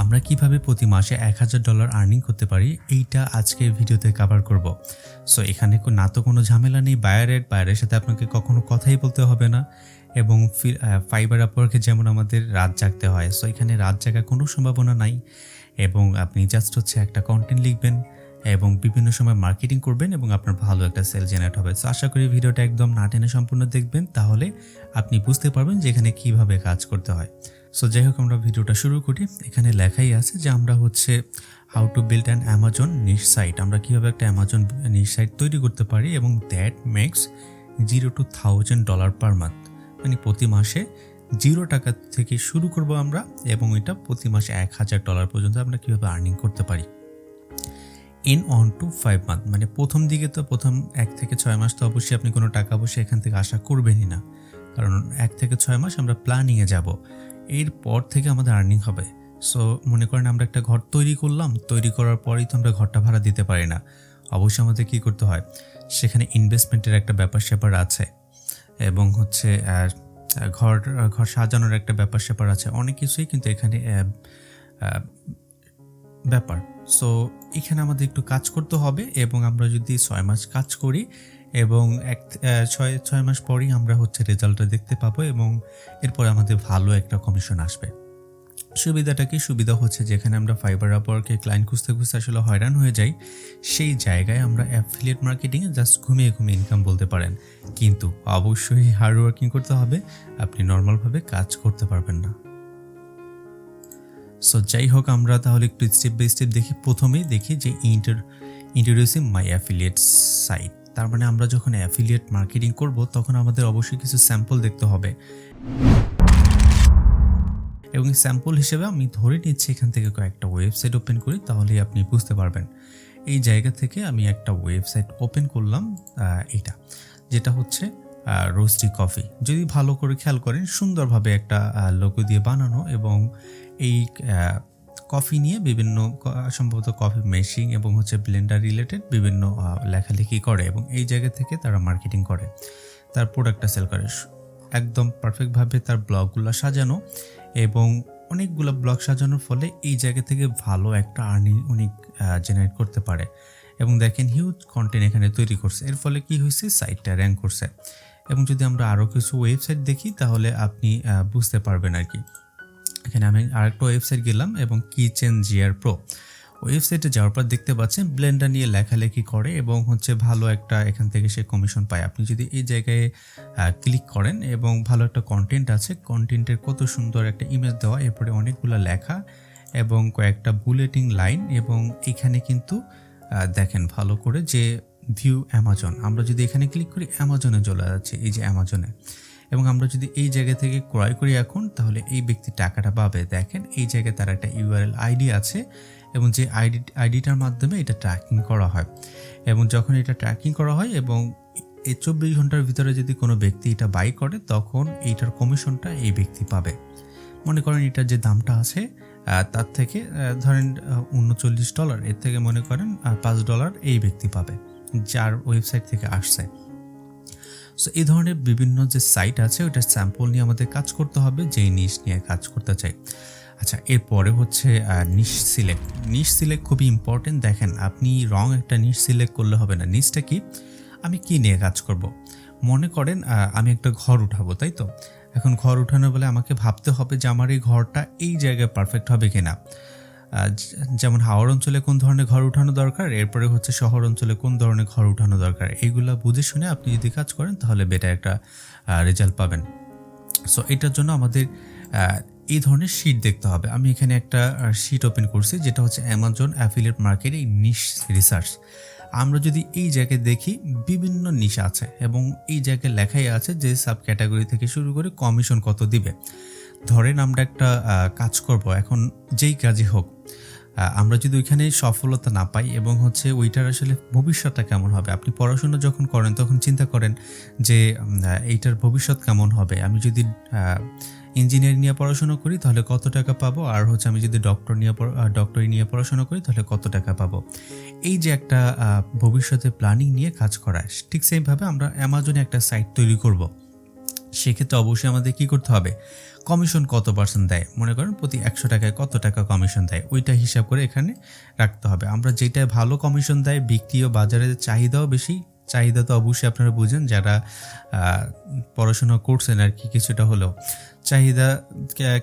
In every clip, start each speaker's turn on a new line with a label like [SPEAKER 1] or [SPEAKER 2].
[SPEAKER 1] আমরা কিভাবে প্রতি মাসে $1000 আর্নিং করতে পারি এইটা আজকের ভিডিওতে কভার করব। সো এখানে না তো কোনো ঝামেলা নেই, বায়ারের সাথে আপনাকে কখনো কথাই বলতে হবে না। এবং ফাইবার আপওয়ার্কে যেমন আমাদের রাত জাগতে হয়, সো এখানে রাত জাগার কোনো সম্ভাবনা নাই। এবং আপনি জাস্ট একটা কন্টেন্ট লিখবেন এবং বিভিন্ন সময় মার্কেটিং করবেন এবং আপনার ভালো একটা সেল জেনারেট হবে। সো আশা করি ভিডিওটা একদম না টেনে সম্পূর্ণ দেখবেন, তাহলে আপনি বুঝতে পারবেন যে এখানে কীভাবে কাজ করতে হয়। সো যাই হোক, আমরা ভিডিওটা শুরু করি। এখানে লেখাই আছে যে আমরা how to build an Amazon niche site, আমরা কীভাবে একটা অ্যামাজন নিশ সাইট তৈরি করতে পারি এবং that makes $0 to $1000 per month. মানে প্রতি মাসে $0 থেকে শুরু করব আমরা এবং এটা প্রতি মাসে $1000 পর্যন্ত আমরা কীভাবে আর্নিং করতে পারি ইন 1 to 5 মান্থ। মানে প্রথম দিকে তো প্রথম 1 থেকে 6 মাস তো অবশ্যই আপনি কোনো টাকা অবশ্যই এখান থেকে আশা করবেনই না, কারণ 1 থেকে 6 মাস আমরা প্ল্যানিংয়ে যাব, এরপর থেকে আমাদের আর্নিং হবে। সো মনে করেন আমরা একটা ঘর তৈরি করলাম, তৈরি করার পরেই তো আমরা ঘরটা ভাড়া দিতে পারি না, অবশ্যই আমাদের কী করতে হয়, সেখানে ইনভেস্টমেন্টের একটা ব্যাপার স্যাপার আছে এবং ঘর সাজানোর একটা ব্যাপার স্যাপার আছে, অনেক কিছুই কিন্তু এখানে ব্যাপার। সো এখানে আমাদের একটু কাজ করতে হবে এবং আমরা যদি 6 মাস কাজ করি এবং 6 মাস পরেই আমরা রেজাল্টটা দেখতে পাবো এবং এরপরে আমাদের ভালো একটা কমিশন আসবে। সুবিধাটা কি? সুবিধা যেখানে আমরা ফাইবার আপওয়ার্কে ক্লায়েন্ট খুঁজতে আসলে হয়রান হয়ে যাই, সেই জায়গায় আমরা অ্যাফিলিয়েট মার্কেটিংয়ে জাস্ট ঘুমিয়ে ইনকাম বলতে পারেন, কিন্তু অবশ্যই হার্ড ওয়ার্কিং করতে হবে, আপনি নর্মালভাবে কাজ করতে পারবেন না। সো যাই হোক, আমরা তাহলে একটু স্টেপ বাই স্টেপ দেখি। প্রথমেই দেখি যে ইন্ট্রোডিউসিং মাই অ্যাফিলিয়েট সাইট। তার মানে আমরা যখন অ্যাফিলিয়েট মার্কেটিং করব তখন আমাদের অবশ্যই কিছু স্যাম্পল দেখতে হবে এবং স্যাম্পল হিসেবে আমি ধরে নিচ্ছি এখান থেকে কয়েকটা ওয়েবসাইট ওপেন করি, তাহলেই আপনি বুঝতে পারবেন। এই জায়গা থেকে আমি একটা ওয়েবসাইট ওপেন করলাম, এটা যেটা রোস্টি কফি। যদি ভালো করে খেয়াল করেন, সুন্দরভাবে একটা লোগো দিয়ে বানানো এবং এই কফি নিয়ে বিভিন্ন সম্ভবত কফি মেশিং এবং ব্লেন্ডার রিলেটেড বিভিন্ন লেখালেখি করে এবং এই জায়গা থেকে তারা মার্কেটিং করে, তার প্রোডাক্টটা সেল করে। একদম পারফেক্টভাবে তার ব্লগগুলো সাজানো এবং অনেকগুলো ব্লগ সাজানোর ফলে এই জায়গা থেকে ভালো একটা আর্নিং উনি জেনারেট করতে পারে। এবং দেখেন হিউজ কন্টেন্ট এখানে তৈরি করছে, এর ফলে কি হয়েছে, সাইটটা র্যাঙ্ক করছে। এবং যদি আমরা আরও কিছু ওয়েবসাইট দেখি তাহলে আপনি বুঝতে পারবেন আর কি। এখানে আমি আরেকটা ওয়েবসাইট গেলাম এবং কিচেন জিআর প্রো ওয়েবসাইটে যাওয়ার পর দেখতে পাচ্ছেন ব্লেন্ডার নিয়ে লেখালেখি করে এবং ভালো একটা এখান থেকে সে কমিশন পায়। আপনি যদি এই জায়গায় ক্লিক করেন এবং ভালো একটা কন্টেন্ট আছে, কন্টেন্টের কত সুন্দর একটা ইমেজ দেওয়া, এরপরে অনেকগুলো লেখা এবং কয়েকটা বুলেটিং লাইন এবং এখানে কিন্তু দেখেন ভালো করে যে ভিউ অ্যামাজন। আমরা যদি এখানে ক্লিক করি অ্যামাজনে চলে যাচ্ছে, এই যে অ্যামাজনে। এবং আমরা যদি এই জায়গা থেকে ক্রয় করি এখন, তাহলে এই ব্যক্তি টাকাটা পাবে। দেখেন এই জায়গায় তার একটা ইউআরএল আইডি আছে এবং যে আইডিটার মাধ্যমে এটা ট্র্যাকিং করা হয় এবং যখন এটা ট্র্যাকিং করা হয় এবং এই 24 ঘন্টার ভিতরে যদি কোনো ব্যক্তি এটা বাই করে, তখন এইটার কমিশনটা এই ব্যক্তি পাবে। মনে করেন এটার যে দামটা আছে তার থেকে ধরেন $39, এর থেকে মনে করেন $5 এই ব্যক্তি পাবে যার ওয়েবসাইট থেকে আসছে। সো এই ধরনের বিভিন্ন যে সাইট আছে ওইটার স্যাম্পল নিয়ে আমাদের কাজ করতে হবে, যেই নিশ নিয়ে কাজ করতে চাই। আচ্ছা, এরপরে নিশ সিলেক্ট খুবই ইম্পর্টেন্ট। দেখেন আপনি রং একটা নিশ সিলেক্ট করলে হবে না। নিশটা কি, আমি কি নিয়ে কাজ করব। মনে করেন আমি একটা ঘর উঠাবো, তাই তো। এখন ঘর উঠানো বলে আমাকে ভাবতে হবে যে আমার এই ঘরটা এই জায়গায় পারফেক্ট হবে কিনা। যেমন হাওড় অঞ্চলে কোন ধরনের ঘর উঠানো দরকার, এরপরে শহর অঞ্চলে কোন ধরনের ঘর উঠানো দরকার, এইগুলা বুঝে শুনে আপনি যদি কাজ করেন তাহলে বেটার একটা রেজাল্ট পাবেন। সো এটার জন্য আমাদের এই ধরনের শিট দেখতে হবে। আমি এখানে একটা শিট ওপেন করছি যেটা অ্যামাজন অ্যাফিলিয়েট মার্কেটিং নিশ রিসার্চ। আমরা যদি এই জায়গায় দেখি বিভিন্ন নিশ আছে এবং এই জায়গায় লেখাই আছে যে সাব ক্যাটাগরি থেকে শুরু করে কমিশন কত দিবে। ধরেন আমরা একটা কাজ করব, এখন যেই কাজই হোক, আমরা যদি ওইখানে সফলতা না পাই এবং ওইটার আসলে ভবিষ্যৎটা কেমন হবে। আপনি পড়াশোনা যখন করেন তখন চিন্তা করেন যে এইটার ভবিষ্যৎ কেমন হবে। আমি যদি ইঞ্জিনিয়ারিং নিয়ে পড়াশোনা করি তাহলে কত টাকা পাবো, আর আমি যদি ডক্টরি নিয়ে পড়াশোনা করি তাহলে কত টাকা পাবো। এই যে একটা ভবিষ্যতে প্ল্যানিং নিয়ে কাজ করা, ঠিক সেইভাবে আমরা অ্যামাজনে একটা সাইট তৈরি করব সেক্ষেত্রে অবশ্যই আমাদের কি করতে হবে, কমিশন কত পার্সেন্ট দেয়, মনে করেন প্রতি 100 টাকায় কত টাকা কমিশন দেয় ওইটা হিসাব করে এখানে রাখতে হবে। আমরা যেটায় ভালো কমিশন দেয়, বিক্রিও বাজারে চাহিদাও বেশি, চাহিদা তো অবশ্যই আপনারা বুঝেন যারা পড়াশোনা করছেন আর কি, কিছুটা হলেও চাহিদা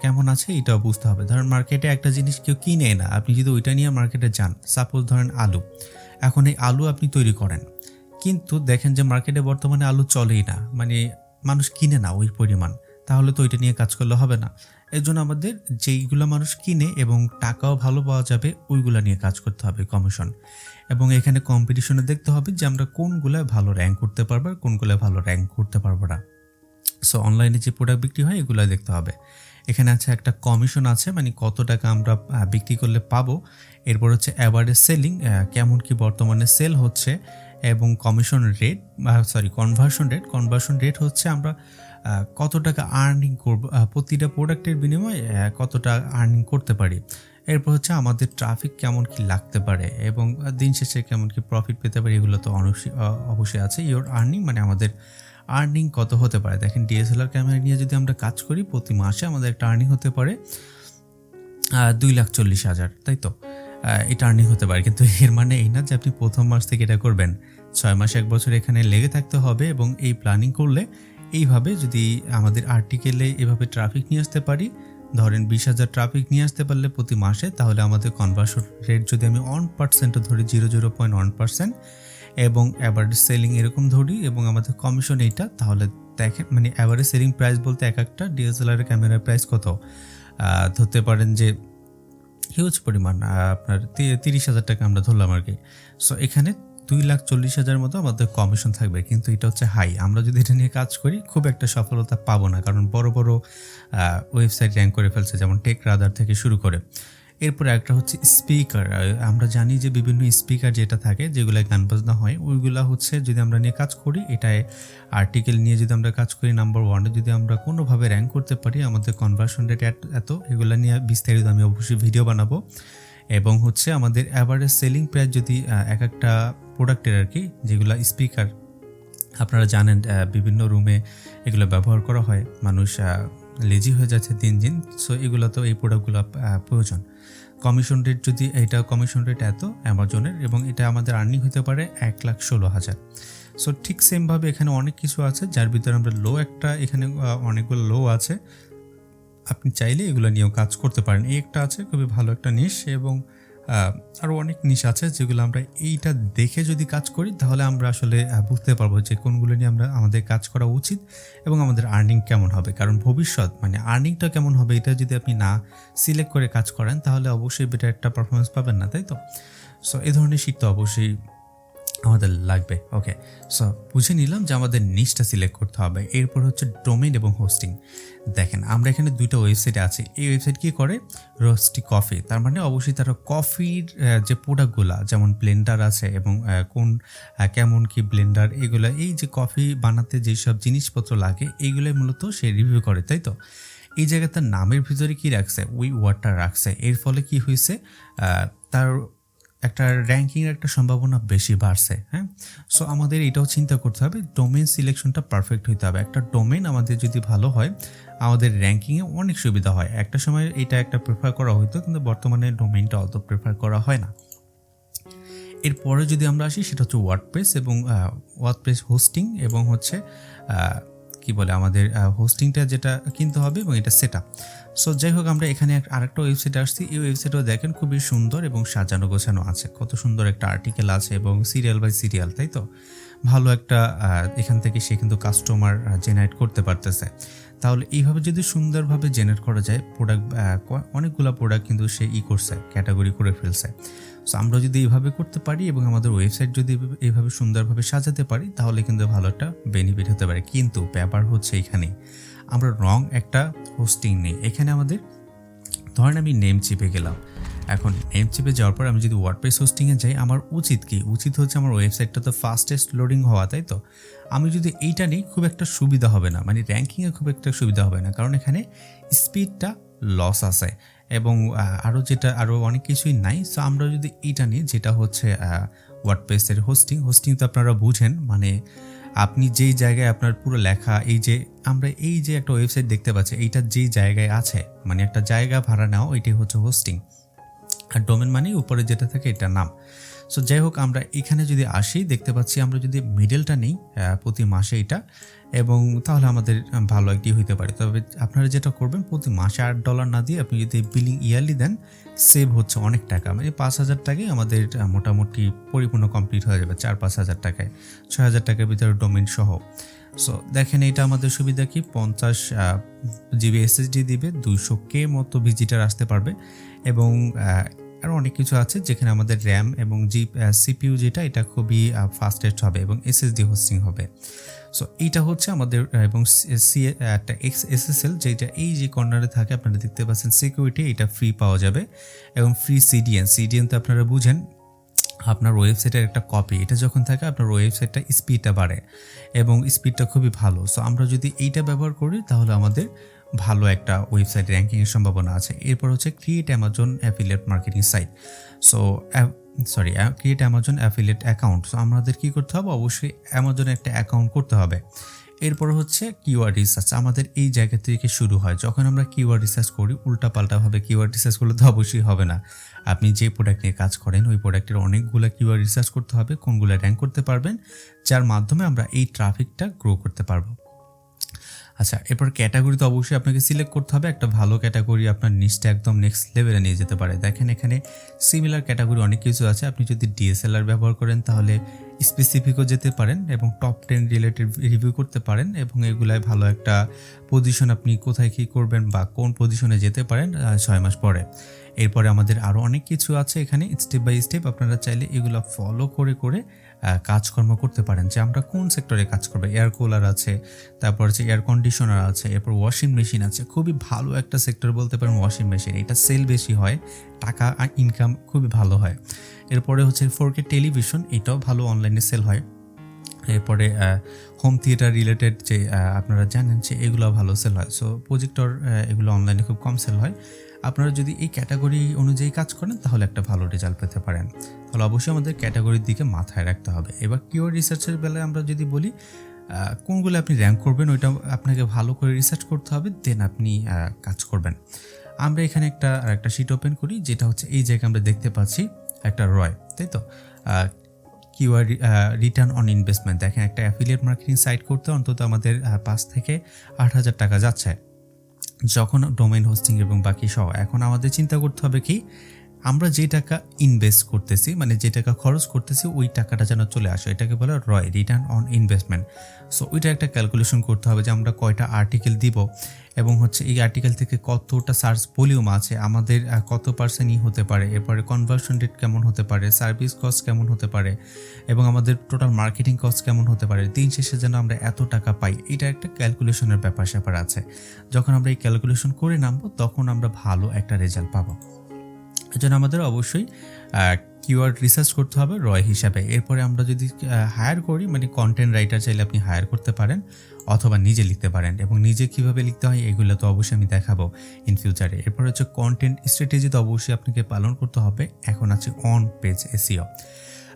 [SPEAKER 1] কেমন আছে এটাও বুঝতে হবে। ধরেন মার্কেটে একটা জিনিস কেউ কিনে না, আপনি যদি ওইটা নিয়ে মার্কেটে যান, সাপোজ ধরেন আলু, এখন এই আলু আপনি তৈরি করেন, কিন্তু দেখেন যে মার্কেটে বর্তমানে আলু চলেই না, মানে মানুষ কিনে না ওই পরিমাণ, তাহলে তো ওইটা নিয়ে কাজ করলে হবে না। এর জন্য আমাদের যেইগুলো মানুষ কিনে এবং টাকাও ভালো পাওয়া যাবে ওইগুলো নিয়ে কাজ করতে হবে কমিশন। এবং এখানে কম্পিটিশনে দেখতে হবে যে আমরা কোনগুলায় ভালো র্যাঙ্ক করতে পারবো আর কোনগুলায় ভালো র্যাঙ্ক করতে পারবো না। সো অনলাইনে যে প্রোডাক্ট বিক্রি হয় এগুলো দেখতে হবে। এখানে আছে একটা কমিশন আছে, মানে কত টাকা আমরা বিক্রি করলে পাবো। এরপর হচ্ছে অ্যাভারেজ সেলিং, কেমন কি বর্তমানে সেল হচ্ছে, এবং কমিশন রেট, কনভার্সন রেট হচ্ছে আমরা কত টাকা আর্নিং করব প্রতিটা প্রোডাক্টের বিনিময়ে, কতটা আর্নিং করতে পারি। এরপর হচ্ছে আমাদের ট্রাফিক কেমন কি লাগতে পারে এবং দিন শেষে কেমন কি প্রফিট পেতে পারি, এগুলো তো অবশ্যই আছে। ইওর আর্নিং মানে আমাদের আর্নিং কত হতে পারে। দেখেন ডিএসএলআর ক্যামেরা নিয়ে যদি আমরা কাজ করি প্রতি মাসে আমাদের একটা আর্নিং হতে পারে 2,40,000, তাই তো? এটা আর্নিং হতে পারে, কিন্তু এর মানে এই না যে আপনি প্রথম মাস থেকে এটা করবেন। 6 মাস 1 বছর এখানে লেগে থাকতে হবে এবং এই প্ল্যানিং করলে এইভাবে যদি আমাদের আর্টিকেলে এভাবে ট্রাফিক নিয়ে আসতে পারি, ধরেন 20,000 ট্রাফিক নিয়ে আসতে পারলে প্রতি মাসে, তাহলে আমাদের কনভার্সন রেট যদি আমি 1% ধরি, 0.1%, এবং অ্যাভারেজ সেলিং এরকম ধরি এবং আমাদের কমিশন এইটা, তাহলে দেখেন মানে অ্যাভারেজ সেলিং প্রাইস বলতে এক একটা ডিএসএলআর ক্যামেরার প্রাইস কত, ধরতে পারেন যে হিউজ পরিমাণ, আপনার 30,000 টাকা আমরা ধরলাম আর কি। সো এখানে 2,40,000 মতো আমাদের কমিশন থাকবে, কিন্তু এটা হচ্ছে হাই। আমরা যদি এটা নিয়ে কাজ করি খুব একটা সফলতা পাবো না, কারণ বড় বড় ওয়েবসাইট র্যাঙ্ক করে ফেলছে, যেমন টেক রাদার থেকে শুরু করে। এরপরে একটা হচ্ছে স্পিকার। আমরা জানি যে বিভিন্ন স্পিকার যেটা থাকে, যেগুলো গান বাজনা হয়, ওইগুলা হচ্ছে যদি আমরা নিয়ে কাজ করি, এটায় আর্টিকেল নিয়ে যদি আমরা কাজ করি, নাম্বার 1-এ যদি আমরা কোনোভাবে র্যাঙ্ক করতে পারি, আমাদের কনভার্সন রেট এত, এগুলো নিয়ে বিস্তারিত আমি অবশ্যই ভিডিও বানাবো। এবং হচ্ছে আমাদের অ্যাভারেজ সেলিং প্রাইস যদি এক একটা প্রোডাক্টের আর কি, যেগুলো স্পিকার আপনারা জানেন বিভিন্ন রুমে এগুলো ব্যবহার করা হয়, মানুষ লেজি হয়ে যাচ্ছে দিন দিন। সো এগুলো তো এই প্রোডাক্টগুলো প্রয়োজন। কমিশন রেট যদি এইটা কমিশন রেট এত অ্যামাজনের, এবং এটা আমাদের আর্নিং হতে পারে 1,16,000। সো ঠিক সেমভাবে এখানে অনেক কিছু আছে, যার ভিতরে আমরা লো একটা, এখানে অনেকগুলো লো আছে, আপনি চাইলে এগুলো নিয়েও কাজ করতে পারেন। এই একটা আছে খুবই ভালো একটা নিশ, এবং আরও অনেক নিশ আছে যেগুলো আমরা এইটা দেখে যদি কাজ করি, তাহলে আমরা আসলে বুঝতে পারবো যে কোনগুলো নিয়ে আমাদের কাজ করা উচিত এবং আমাদের আর্নিং কেমন হবে। কারণ ভবিষ্যৎ মানে আর্নিংটা কেমন হবে, এটা যদি আপনি না সিলেক্ট করে কাজ করেন, তাহলে অবশ্যই বেটার একটা পারফরমেন্স পাবেন না, তাই তো? সো এই ধরনের শিখ তো অবশ্যই আমাদের লাগবে। ওকে, সো বুঝে নিলাম যে আমাদের নিশটা সিলেক্ট করতে হবে। এরপর হচ্ছে ডোমেইন এবং হোস্টিং। দেখেন আমরা এখানে দুইটা ওয়েবসাইট আছে। এই ওয়েবসাইট কি করে, রোস্টি কফি, তার মানে অবশ্যই তারা কফির যে প্রোডাক্টগুলা, যেমন ব্লেন্ডার আছে এবং কেমন কি ব্লেন্ডার, এগুলা এই যে কফি বানাতে যেসব জিনিসপত্র লাগে, এইগুলোই মূলত সে রিভিউ করে, তাই তো? এই জায়গাতে নামের ভিতরে কি রাখছে, ওই ওয়ার্ডটা রাখছে, এর ফলে কি হয়েছে, তার একটা র্যাঙ্কিংয়ের একটা সম্ভাবনা বেশি বাড়ছে। হ্যাঁ, সো আমাদের এটাও চিন্তা করতে হবে, ডোমেইন সিলেকশনটা পারফেক্ট হইতে হবে। একটা ডোমেইন আমাদের যদি ভালো হয়, আমাদের র্যাঙ্কিংয়ে অনেক সুবিধা হয়। একটা সময় এটা একটা প্রেফার করা হইতো, কিন্তু বর্তমানে ডোমেইনটা অত প্রেফার করা হয় না। এরপরে যদি আমরা আসি, সেটা হচ্ছে ওয়ার্ডপ্রেস এবং ওয়ার্ডপ্রেস হোস্টিং, এবং হচ্ছে কি বলে আমাদের হোস্টিংটা যেটা কিনতে হবে, এবং এটা সেট আপ। সো যাই হোক, আমরা এখানে আরেকটা ওয়েবসাইট আসছি। এই ওয়েবসাইটও দেখেন খুবই সুন্দর এবং সাজানো গোছানো আছে, কত সুন্দর একটা আর্টিকেল আছে এবং সিরিয়াল বাই সিরিয়াল, তাই তো? ভালো একটা এখান থেকে সে কিন্তু কাস্টমার জেনারেট করতে পারতেছে। তাহলে এইভাবে যদি সুন্দরভাবে জেনারেট করা যায় প্রোডাক্ট, অনেকগুলো প্রোডাক্ট কিন্তু সে করছে, ক্যাটাগরি করে ফেলছে। সো আমরা যদি এইভাবে করতে পারি এবং আমাদের ওয়েবসাইট যদি এইভাবে সুন্দরভাবে সাজাতে পারি, তাহলে কিন্তু ভালো একটা বেনিফিট হতে পারে। কিন্তু ব্যাপার হচ্ছে এখানে আমরা রং একটা হোস্টিং নেই। এখানে আমাদের ধরেন আমি নেম চিপে গেলাম, এখন নেম চিপে যাওয়ার পর আমি যদি ওয়ার্ডপ্রেস হোস্টিংয়ে যাই, আমার উচিত কি, উচিত হচ্ছে আমার ওয়েবসাইটটা তো ফাস্টেস্ট লোডিং হওয়া, তাই তো? আমি যদি এইটা নিই খুব একটা সুবিধা হবে না, মানে র্যাঙ্কিংয়ে খুব একটা সুবিধা হবে না, কারণ এখানে স্পিডটা লস আছে এবং আরও অনেক কিছুই নাই। সো আমরা যদি এইটা নিই, যেটা হচ্ছে ওয়ার্ডপ্রেসের হোস্টিং তো আপনারা বুঝেন, মানে আপনি যেই জায়গায় আপনার পুরো লেখা, এই যে আমরা এই যে একটা ওয়েবসাইট দেখতে পাচ্ছি, এইটা যেই জায়গায় আছে, মানে একটা জায়গা ভাড়া নেওয়া, এটাই হচ্ছে হোস্টিং। আর ডোমেন মানে উপরে যেটা থাকে এটা নাম। সো যাই হোক, আমরা এখানে যদি আসি দেখতে পাচ্ছি আমরা যদি মিডলটা নেই প্রতি মাসে এটা, এবং তাহলে আমাদের ভালো একটি হইতে পারে। তবে আপনারা যেটা করবেন, প্রতি মাসে $8 না দিয়ে আপনি যদি বিলিং ইয়ারলি দেন, সেভ হচ্ছে অনেক টাকা। মানে 5,000 টাকায় আমাদের মোটামুটি পরিপূর্ণ কমপ্লিট হয়ে যাবে, 4-5 হাজার টাকায়, 6,000 টাকার ভিতরে ডোমেন সহ। সো দেখেন, এটা আমাদের সুবিধা কি, 50 জিবি এসএসডি দিবে, 200K মতো ভিজিটার আসতে পারবে, এবং আরও অনেক কিছু আছে যেখানে আমাদের র্যাম এবং সিপিইউ যেটা, এটা খুবই ফাস্টেস্ট হবে এবং এসএসডি হোস্টিং হবে। সো এইটা হচ্ছে আমাদের, এবং একটা এসএসএল যেটা এই যে কর্নারে থাকে আপনারা দেখতে পাচ্ছেন, সিকিউরিটি, এটা ফ্রি পাওয়া যাবে, এবং ফ্রি সিডিএন তো আপনারা বুঝেন, আপনার ওয়েবসাইটের একটা কপি, এটা যখন থাকে আপনার ওয়েবসাইটটা স্পিডটা বাড়ে এবং স্পিডটা খুবই ভালো। সো আমরা যদি এইটা ব্যবহার করি তাহলে আমাদের ভালো একটা ওয়েবসাইট র্যাঙ্কিংয়ের সম্ভাবনা আছে। এরপর হচ্ছে create Amazon affiliate marketing site. So create Amazon affiliate account. So আমাদের কী করতে হবে, অবশ্যই অ্যামাজনে একটা অ্যাকাউন্ট করতে হবে। এরপর হচ্ছে কিওয়ার্ড রিসার্চ। আমাদের এই জায়গা থেকে শুরু হয়, যখন আমরা কিওয়ার্ড রিসার্চ করি, উল্টাপাল্টাভাবে কিওয়ার্ড রিসার্চ করলে তো অবশ্যই হবে না। আপনি যে প্রোডাক্ট নিয়ে কাজ করেন ওই প্রোডাক্টের অনেকগুলো কিওয়ার্ড রিসার্চ করতে হবে, কোনগুলো র্যাঙ্ক করতে পারবেন, যার মাধ্যমে আমরা এই ট্রাফিকটা গ্রো করতে পারবো। আচ্ছা, এরপর ক্যাটাগরি তো অবশ্যই আপনাকে সিলেক্ট করতে হবে। একটা ভালো ক্যাটাগরি আপনার নিচটা একদম নেক্সট লেভেলে নিয়ে যেতে পারে। দেখেন, এখানে সিমিলার ক্যাটাগরি অনেক কিছু আছে। আপনি যদি ডিএসএলআর ব্যবহার করেন তাহলে স্পেসিফিকও যেতে পারেন এবং টপ 10 রিলেটেড রিভিউ করতে পারেন, এবং এগুলায় ভালো একটা পজিশন, আপনি কোথায় কী করবেন বা কোন পজিশনে যেতে পারেন 6 মাস পরে। এরপরে আমাদের আরও অনেক কিছু আছে এখানে, স্টেপ বাই স্টেপ আপনারা চাইলে এগুলো ফলো করে করে কাজকর্ম করতে পারেন, যে আমরা কোন সেক্টরে কাজ করবো। এয়ার কুলার আছে, তারপর হচ্ছে এয়ার কন্ডিশনার আছে, এরপর ওয়াশিং মেশিন আছে। খুবই ভালো একটা সেক্টর বলতে পারেন ওয়াশিং মেশিন, এটা সেল বেশি হয়, টাকা ইনকাম খুবই ভালো হয়। এরপরে হচ্ছে 4K টেলিভিশন, এটাও ভালো অনলাইনে সেল হয়। এরপরে হোম থিয়েটার রিলেটেড যে আপনারা জানেন যে এগুলো ভালো সেল হয়। সো প্রজেক্টর, এগুলো অনলাইনে খুব কম সেল হয়। আপনারা যদি এই ক্যাটাগরি অনুযায়ী কাজ করেন তাহলে একটা ভালো রেজাল্ট পেতে পারেন। তাহলে অবশ্যই আমাদের ক্যাটাগরির দিকে মাথায় রাখতে হবে। এবার কিওয়ার্ড রিসার্চের বেলায় আমরা যদি বলি, কোনগুলো আপনি র্যাঙ্ক করবেন ওইটা আপনাকে ভালো করে রিসার্চ করতে হবে, দেন আপনি কাজ করবেন। আমরা এখানে একটা শিট ওপেন করি, যেটা হচ্ছে এই জায়গায় আমরা দেখতে পাচ্ছি একটা রয়, তাই তো, কিওয়ার্ড রিটার্ন অন ইনভেস্টমেন্ট। দেখেন, একটা অ্যাফিলিয়েট মার্কেটিং সাইট করতে অন্তত আমাদের 5 থেকে 8,000 টাকা যাচ্ছে, যখন ডোমেইন হোস্টিং এবং বাকি সহ। এখন আমাদের চিন্তা করতে হবে কি, আমরা যে টাকা ইনভেস্ট করতেছি, মানে যে টাকা খরচ করতেছি, ওই টাকাটা যেন চলে আসে, এটাকে বলে রয়, রিটার্ন অন ইনভেস্টমেন্ট। সো ওইটা একটা ক্যালকুলেশন করতে হবে যে আমরা কয়টা আর্টিকেল দিব, এবং হচ্ছে এই আর্টিকেল থেকে কতটা সার্চ ভলিউম আছে, আমাদের কত পার্সেন্টই হতে পারে, এরপরে কনভার্সন রেট কেমন হতে পারে, সার্ভিস কস্ট কেমন হতে পারে, এবং আমাদের টোটাল মার্কেটিং কস্ট কেমন হতে পারে, দিন শেষে যেন আমরা এত টাকা পাই। এটা একটা ক্যালকুলেশনের ব্যাপার স্যাপার আছে। যখন আমরা এই ক্যালকুলেশন করে নামবো তখন আমরা ভালো একটা রেজাল্ট পাবো। এজন্য আমাদের অবশ্যই কিওয়ার্ড রিসার্চ করতে হবে রয় হিসাবে। এরপরে আমরা যদি হায়ার করি, মানে কন্টেন্ট রাইটার চাইলে আপনি হায়ার করতে পারেন, অথবা নিজে লিখতে পারেন, এবং নিজে কিভাবে লিখতে হয় এগুলো তো অবশ্যই আমি দেখাবো ইন ফিউচারে। এরপর হচ্ছে কন্টেন্ট স্ট্র্যাটেজি তো অবশ্যই আপনাকে পালন করতে হবে। এখন আছে অন পেজ এসইও।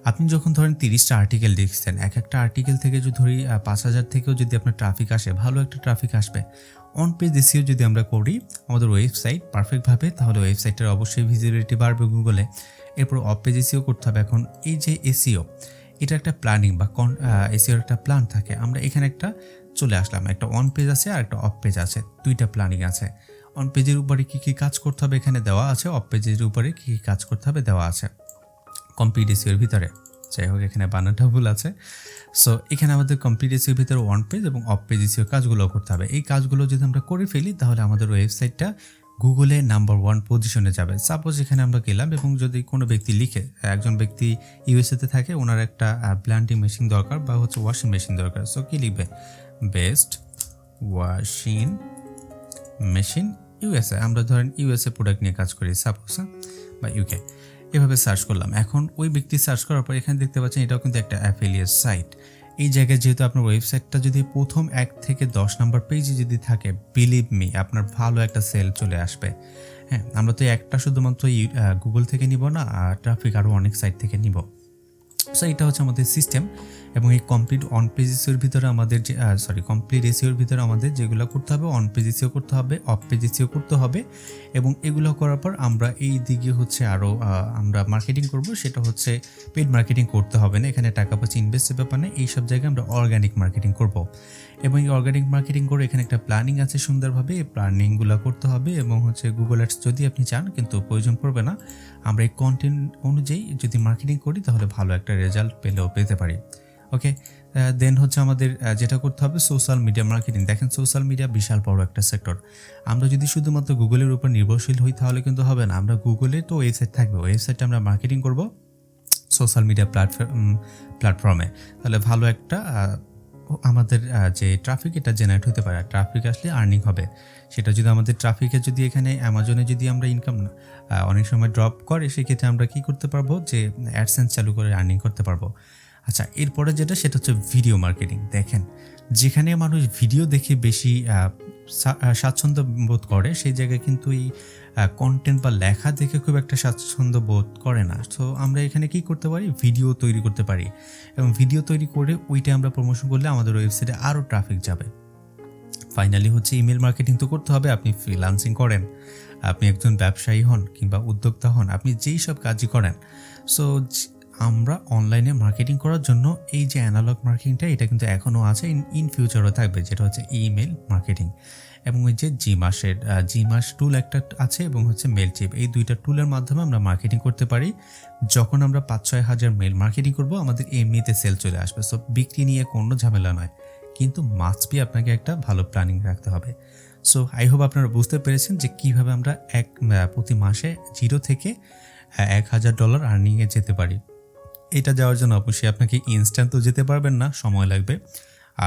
[SPEAKER 1] আপনি যখন ধরেন 30টা আর্টিকেল লিখছেন, এক একটা আর্টিকেল থেকে যদি ধরি 5,000 থেকেও যদি আপনার ট্রাফিক আসে, ভালো একটা ট্রাফিক আসবে। অন পেজ এসইও যদি আমরা করি আমাদের ওয়েবসাইট পারফেক্টভাবে, তাহলে ওয়েবসাইটের অবশ্যই ভিজিবিলিটি বাড়বে গুগলে। এরপর অফ পেজ এসইও করতে হবে। এখন এই যে এসইও, এটা একটা প্ল্যানিং বা এসইওর একটা প্ল্যান থাকে। আমরা এখানে একটা চলে আসলাম, একটা অন পেজ আছে আর একটা অফ পেজ আছে, দুইটা প্ল্যানিং আছে। অন পেজের উপরে কী কী কাজ করতে হবে এখানে দেওয়া আছে, অফ পেজের উপরে কী কী কাজ করতে হবে দেওয়া আছে কমপ্লিট এসইওর ভিতরে। যাই হোক, এখানে বানানটা ভুল আছে। সো এখানে আমাদের কমপ্লিট এসইওর ভিতরে অন পেজ এবং অফ পেজ এসইওর কাজগুলো করতে হবে। এই কাজগুলো যদি আমরা করে ফেলি তাহলে আমাদের ওয়েবসাইটটা গুগলে নাম্বার 1 পজিশনে যাবে। সাপোজ এখানে আমরা গেলাম, এবং যদি কোনো ব্যক্তি লিখে, একজন ব্যক্তি ইউএসএতে থাকে, ওনার একটা ব্লেন্ডিং মেশিন দরকার বা হচ্ছে ওয়াশিং মেশিন দরকার। সো কী লিখবে, বেস্ট ওয়াশিং মেশিন ইউএসএ। আমরা ধরেন ইউএসএ প্রোডাক্ট নিয়ে কাজ করি সাপোজ, বা ইউকে, এভাবে সার্চ করলাম। এখন ওই ব্যক্তি সার্চ করার পর এখানে দেখতে পাচ্ছেন এটাও কিন্তু একটা অ্যাফিলিয়েট সাইট। এই জায়গায় যেহেতু আপনার ওয়েবসাইটটা যদি প্রথম 1 থেকে 10 নম্বর পেজে যদি থাকে, বিলিভ মি আপনার ভালো একটা সেল চলে আসবে। হ্যাঁ, আমরা তো একটা শুধুমাত্র গুগল থেকে নিব না, ট্রাফিক আরও অনেক সাইট থেকে নিব। সো এটা হচ্ছে আমাদের সিস্টেম। এবং এই কমপ্লিট অন পেজ এসিওর ভিতরে আমাদের যে কমপ্লিট এসিওর ভিতরে আমাদের যেগুলো করতে হবে, অন পেজ এসিও করতে হবে, অফ পেজ এসিও করতে হবে। এবং এগুলো করার পর আমরা এই দিকে হচ্ছে আরও আমরা মার্কেটিং করব, সেটা হচ্ছে পেড মার্কেটিং করতে হবে না, এখানে টাকা পয়সা ইনভেস্টের ব্যাপার নেই, এইসব জায়গায় আমরা অর্গানিক মার্কেটিং করব। এবং এই অর্গানিক মার্কেটিং করে এখানে একটা প্ল্যানিং আছে সুন্দরভাবে, এই প্ল্যানিংগুলো করতে হবে। এবং হচ্ছে গুগল অ্যাডস যদি আপনি চান, কিন্তু প্রয়োজন পড়বে না, আমরা এই কন্টেন্ট অনুযায়ী যদি মার্কেটিং করি তাহলে ভালো একটা রেজাল্ট পেতে পারি। ওকে, দেন হচ্ছে আমাদের যেটা করতে হবে সোশ্যাল মিডিয়া মার্কেটিং। দেখেন সোশ্যাল মিডিয়া বিশাল বড় একটা সেক্টর। আমরা যদি শুধুমাত্র গুগলের উপর নির্ভরশীল হই তাহলে কিন্তু হবে না। আমরা গুগলে তো ওয়েবসাইট থাকবে, ওয়েবসাইটে আমরা মার্কেটিং করব সোশ্যাল মিডিয়া প্ল্যাটফর্মে, তাহলে ভালো একটা আমাদের যে ট্রাফিক এটা জেনারেট হতে পারে। ট্রাফিক আসলে আর্নিং হবে। সেটা যদি আমাদের ট্রাফিকে যদি এখানে অ্যামাজনে যদি আমরা ইনকাম অনেক সময় ড্রপ করে, সেক্ষেত্রে আমরা কি করতে পারবো, যে অ্যাডসেন্স চালু করে আর্নিং করতে পারবো। আচ্ছা, এরপরে সেটা হচ্ছে ভিডিও মার্কেটিং। দেখেন যেখানে মানুষ ভিডিও দেখে বেশি স্বাচ্ছন্দ্য বোধ করে, সেই জায়গায় কিন্তু এই কন্টেন্ট বা লেখা দেখে খুব একটা স্বাচ্ছন্দ্য বোধ করে না। সো আমরা এখানে কি করতে পারি, ভিডিও তৈরি করতে পারি। এবং ভিডিও তৈরি করে ওইটা আমরা প্রমোশন করলে আমাদের ওয়েবসাইটে আরও ট্রাফিক যাবে। ফাইনালি হচ্ছে ইমেল মার্কেটিং তো করতে হবে। আপনি ফ্রিল্যান্সিং করেন, আপনি একজন ব্যবসায়ী হন কিংবা উদ্যোক্তা হন, আপনি যেই সব কাজই করেন, সো আমরা অনলাইনে মার্কেটিং করার জন্য এই যে অ্যানালগ মার্কেটিংটা, এটা কিন্তু এখনও আছে, ইন ফিউচারও থাকবে, যেটা হচ্ছে ইমেল মার্কেটিং। এবং ওই যে জিমাস টুল একটা আছে, এবং হচ্ছে মেলচিপ, এই দুইটা টুলের মাধ্যমে আমরা মার্কেটিং করতে পারি। যখন আমরা 5-6 হাজার মেল মার্কেটিং করব, আমাদের এমনিতে সেল চলে আসবে। সো বিক্রি নিয়ে কোনো ঝামেলা নয়, কিন্তু মাস্ট বি আপনাকে একটা ভালো প্ল্যানিং রাখতে হবে। সো আই হোপ আপনারা বুঝতে পেরেছেন যে কীভাবে আমরা প্রতি মাসে 0 থেকে $1,000 আর্নিংয়ে যেতে পারি। এটা যাওয়ার জন্য অবশ্যই আপনাকে ইনস্ট্যান্ট তো যেতে পারবেন না, সময় লাগবে,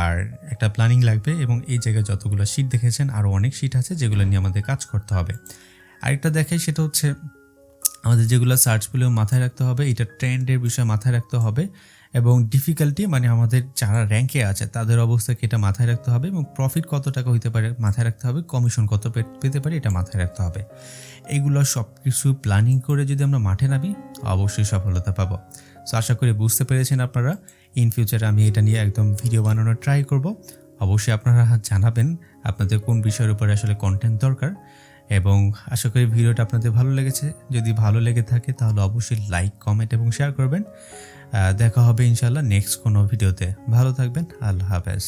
[SPEAKER 1] আর একটা প্ল্যানিং লাগবে। এবং এই জায়গায় যতগুলো শিট দেখেছেন, আরও অনেক শিট আছে যেগুলো নিয়ে আমাদের কাজ করতে হবে। আরেকটা দেখাই, সেটা হচ্ছে আমাদের যেগুলো সার্চগুলো মাথায় রাখতে হবে, এটা ট্রেন্ডের বিষয়ে মাথায় রাখতে হবে। এবং ডিফিকাল্টি মানে আমাদের যারা র্যাঙ্কে আছে তাদের অবস্থাকে এটা মাথায় রাখতে হবে। এবং প্রফিট কত টাকা হইতে পারে মাথায় রাখতে হবে, কমিশন কত পেতে পারে এটা মাথায় রাখতে হবে। এগুলো সব কিছু প্ল্যানিং করে যদি আমরা মাঠে নামি, অবশ্যই সফলতা পাবো। সো আশা করি বুঝতে পেরেছেন আপনারা। ইন ফিউচারে আমি এটা নিয়ে একদম ভিডিও বানানোর ট্রাই করব। অবশ্যই আপনারা জানাবেন আপনাদের কোন বিষয়ের উপরে আসলে কন্টেন্ট দরকার। এবং আশা করি ভিডিওটা আপনাদের ভালো লেগেছে। যদি ভালো লেগে থাকে তাহলে অবশ্যই লাইক, কমেন্ট এবং শেয়ার করবেন। দেখা হবে ইনশাআল্লাহ নেক্সট কোনো ভিডিওতে। ভালো থাকবেন। আল্লাহ হাফেজ।